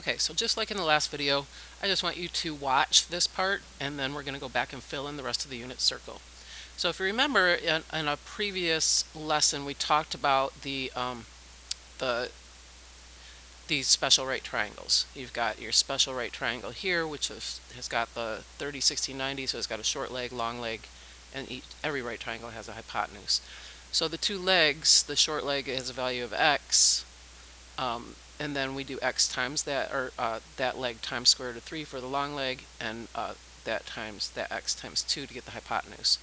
Okay, so just like in the last video, I just want you to watch this part and then we're going to go back and fill in the rest of the unit circle. So if you remember in a previous lesson we talked about the these special right triangles. You've got your special right triangle here, which has got the 30, 60, 90, so it's got a short leg, long leg, and every right triangle has a hypotenuse. So the two legs, the short leg has a value of x, and then we do x times that, or that leg times square root of 3 for the long leg, and that x times 2 to get the hypotenuse.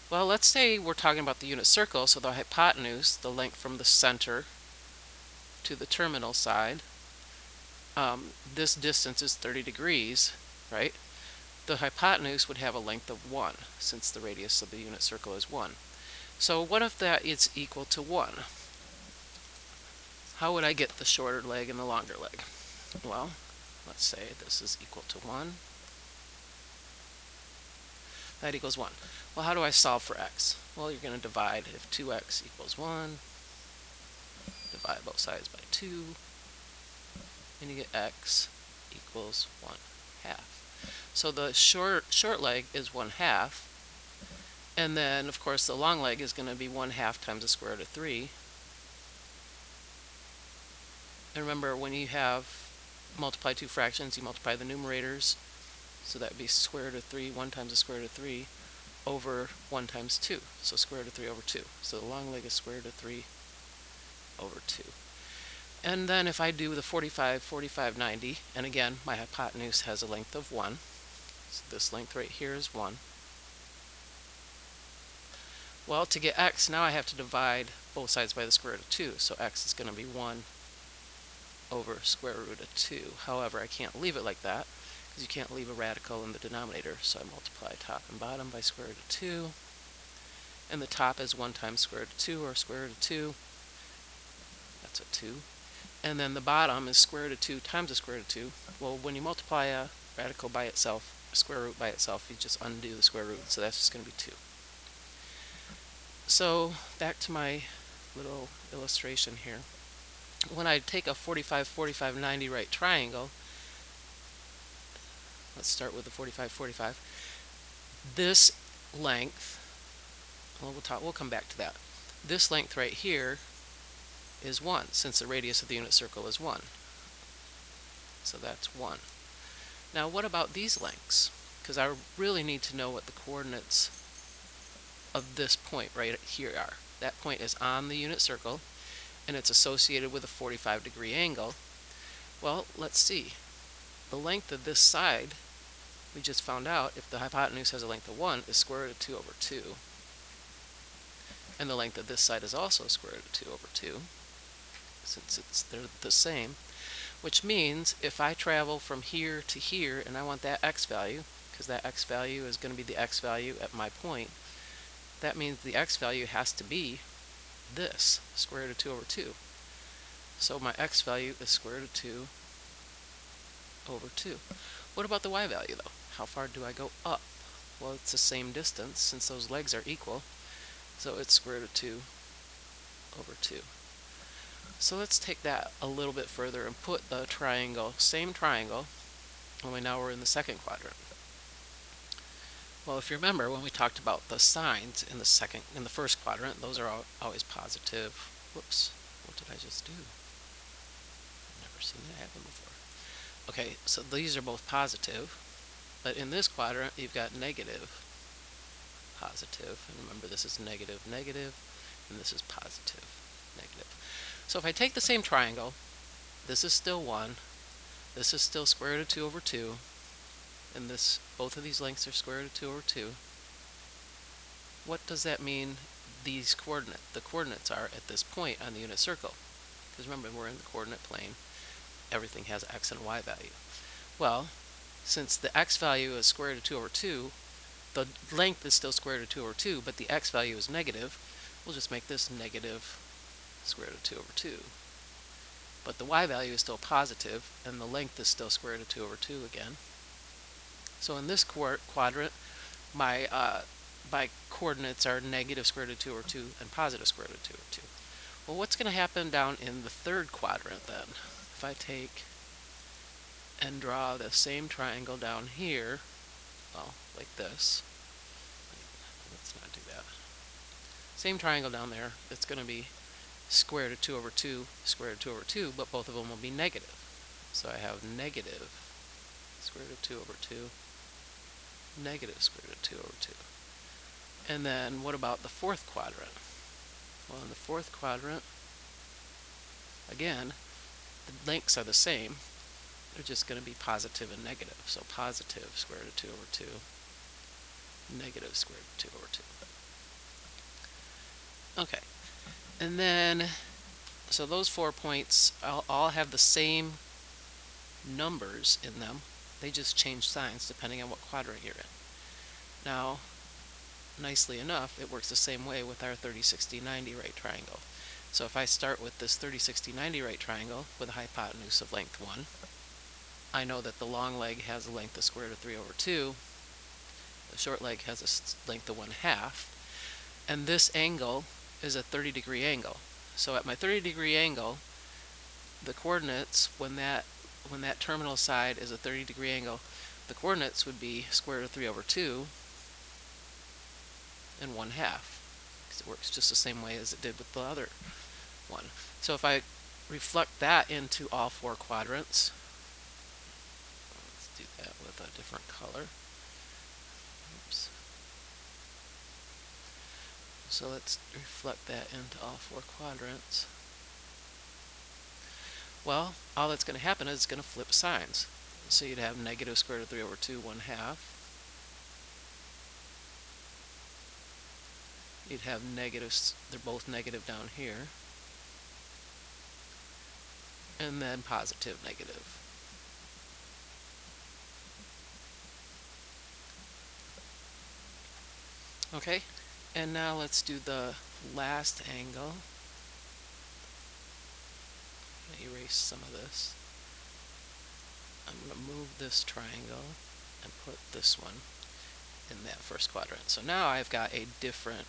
Well, let's say we're talking about the unit circle, so the hypotenuse, the length from the center to the terminal side, this distance is 30 degrees, right? The hypotenuse would have a length of 1, since the radius of the unit circle is 1. So what if that is equal to 1? How would I get the shorter leg and the longer leg? Well, let's say this is equal to 1. That equals 1. Well, how do I solve for x? Well, you're going to divide. If 2x equals 1, divide both sides by 2, and you get x equals 1/2. So the short leg is 1/2, and then of course the long leg is going to be 1/2 times the square root of 3. And remember, when you have multiply two fractions, you multiply the numerators, so that would be square root of 3, 1 times the square root of 3 over 1 times 2, so square root of 3 over 2. So the long leg is square root of 3 over 2. And then if I do the 45, 45, 90, and again my hypotenuse has a length of 1, so this length right here is 1. Well, to get x, now I have to divide both sides by the square root of 2, so x is going to be 1 over square root of 2. However, I can't leave it like that, because you can't leave a radical in the denominator, so I multiply top and bottom by square root of 2, and the top is 1 times square root of 2, or square root of 2, that's a 2, and then the bottom is square root of 2 times the square root of 2. Well, when you multiply a radical by itself, a square root by itself, you just undo the square root, so that's just going to be 2. So back to my little illustration here. When I take a 45, 45, 90 right triangle, let's start with the 45, 45. This length, well, we'll come back to that. This length right here is 1, since the radius of the unit circle is 1. So that's 1. Now what about these lengths? Because I really need to know what the coordinates of this point right here are. That point is on the unit circle, and it's associated with a 45-degree angle. Well, let's see. The length of this side, we just found out, if the hypotenuse has a length of 1, is square root of 2 over 2. And the length of this side is also square root of 2 over 2, since they're the same. Which means if I travel from here to here, and I want that x value, because that x value is going to be the x value at my point, that means the x value has to be this, square root of 2 over 2. So my x value is square root of 2 over 2. What about the y value though? How far do I go up? Well, it's the same distance since those legs are equal, so it's square root of 2 over 2. So let's take that a little bit further and put the triangle, same triangle, only now we're in the second quadrant. Well, if you remember when we talked about the signs in the first quadrant, those are always positive. Whoops, what did I just do? I've never seen that happen before. Okay, so these are both positive, but in this quadrant you've got negative, positive, and remember this is negative, negative, and this is positive, negative. So if I take the same triangle, this is still 1, this is still square root of 2 over 2, and both of these lengths are square root of 2 over 2. What does that mean the coordinates are at this point on the unit circle? Because remember, we're in the coordinate plane. Everything has x and y value. Well, since the x value is square root of 2 over 2, the length is still square root of 2 over 2, but the x value is negative. We'll just make this negative square root of 2 over 2. But the y value is still positive, and the length is still square root of 2 over 2 again. So in this quadrant, my coordinates are negative square root of 2 over 2 and positive square root of 2 over 2. Well, what's going to happen down in the third quadrant then? If I take and draw the same triangle down here, well, like this. Let's not do that. Same triangle down there, it's going to be square root of 2 over 2, square root of 2 over 2, but both of them will be negative. So I have negative square root of 2 over 2, negative square root of 2 over 2. And then what about the fourth quadrant? Well, in the fourth quadrant, again, the lengths are the same. They're just going to be positive and negative. So positive square root of 2 over 2, negative square root of 2 over 2. Okay, and then, so those 4 points all have the same numbers in them. They just change signs depending on what quadrant you're in. Now, nicely enough, it works the same way with our 30, 60, 90 right triangle. So if I start with this 30, 60, 90 right triangle with a hypotenuse of length 1, I know that the long leg has a length of square root of 3 over 2, the short leg has a length of 1/2, and this angle is a 30-degree angle. So at my 30-degree angle, the coordinates, when that terminal side is a 30-degree angle, the coordinates would be square root of 3 over 2 and 1/2, because it works just the same way as it did with the other one. So if I reflect that into all 4 quadrants, let's do that with a different color. Oops. So let's reflect that into all 4 quadrants. Well, all that's going to happen is it's going to flip signs. So you'd have negative square root of 3 over 2, 1/2. You'd have negatives, they're both negative down here. And then positive, negative. Okay, and now let's do the last angle. I'm going to erase some of this. I'm going to move this triangle and put this one in that first quadrant. So now I've got a different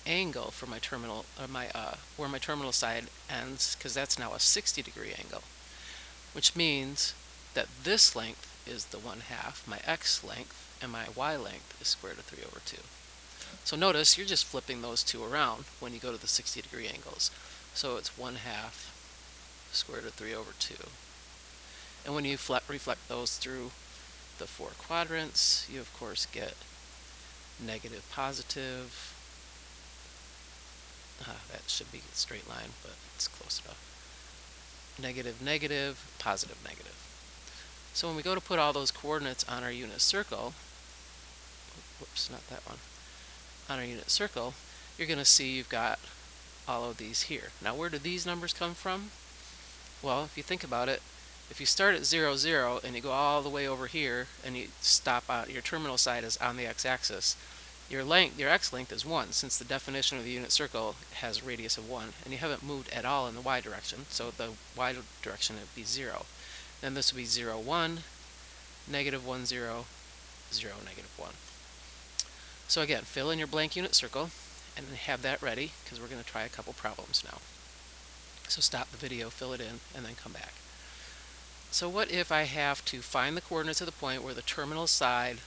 angle for my terminal, or where my terminal side ends, because that's now a 60-degree angle, which means that this length is the 1/2, my x length, and my y length is square root of 3 over 2. So notice you're just flipping those two around when you go to the 60-degree angles. So it's 1/2 square root of 3 over 2. And when you reflect those through the 4 quadrants, you of course get negative, positive. That should be a straight line, but it's close enough. Negative, negative, positive, negative. So when we go to put all those coordinates on our unit circle, whoops, not that one, on our unit circle, you're going to see you've got all of these here. Now where do these numbers come from? Well, if you think about it, if you start at 0, 0 and you go all the way over here and you stop out, your terminal side is on the x-axis, your x length is 1, since the definition of the unit circle has a radius of 1, and you haven't moved at all in the y direction, so the y direction would be 0. Then this would be 0, 1, negative 1, 0, 0, negative 1. So again, fill in your blank unit circle and have that ready, because we're going to try a couple problems now. So stop the video, fill it in, and then come back. So what if I have to find the coordinates of the point where the terminal side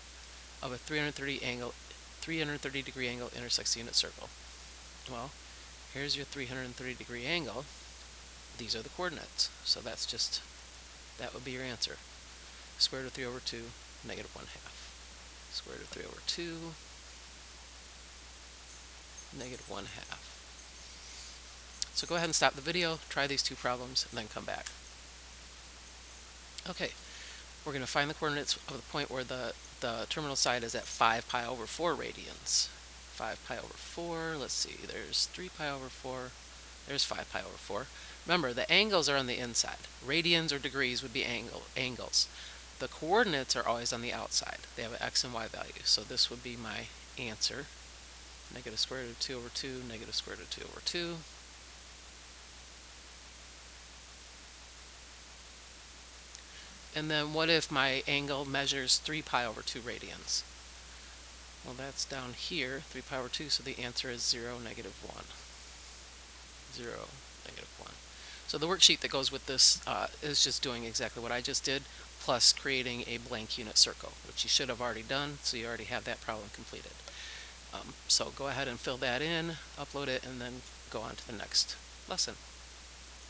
of a 330-degree angle intersects the unit circle? Well, here's your 330-degree angle. These are the coordinates. So that would be your answer. Square root of 3 over 2, negative 1/2. Square root of 3 over 2, negative 1/2. So go ahead and stop the video, try these 2 problems, and then come back. Okay, we're going to find the coordinates of the point where the terminal side is at 5 pi over 4 radians. 5 pi over 4, let's see, there's 3 pi over 4, there's 5 pi over 4. Remember, the angles are on the inside. Radians or degrees would be angles. The coordinates are always on the outside. They have an x and y value. So this would be my answer. Negative square root of 2 over 2, negative square root of 2 over 2. And then what if my angle measures 3 pi over 2 radians? Well, that's down here, 3 pi over 2, so the answer is 0, negative 1. 0, negative 1. So the worksheet that goes with this is just doing exactly what I just did, plus creating a blank unit circle, which you should have already done, so you already have that problem completed. So go ahead and fill that in, upload it, and then go on to the next lesson.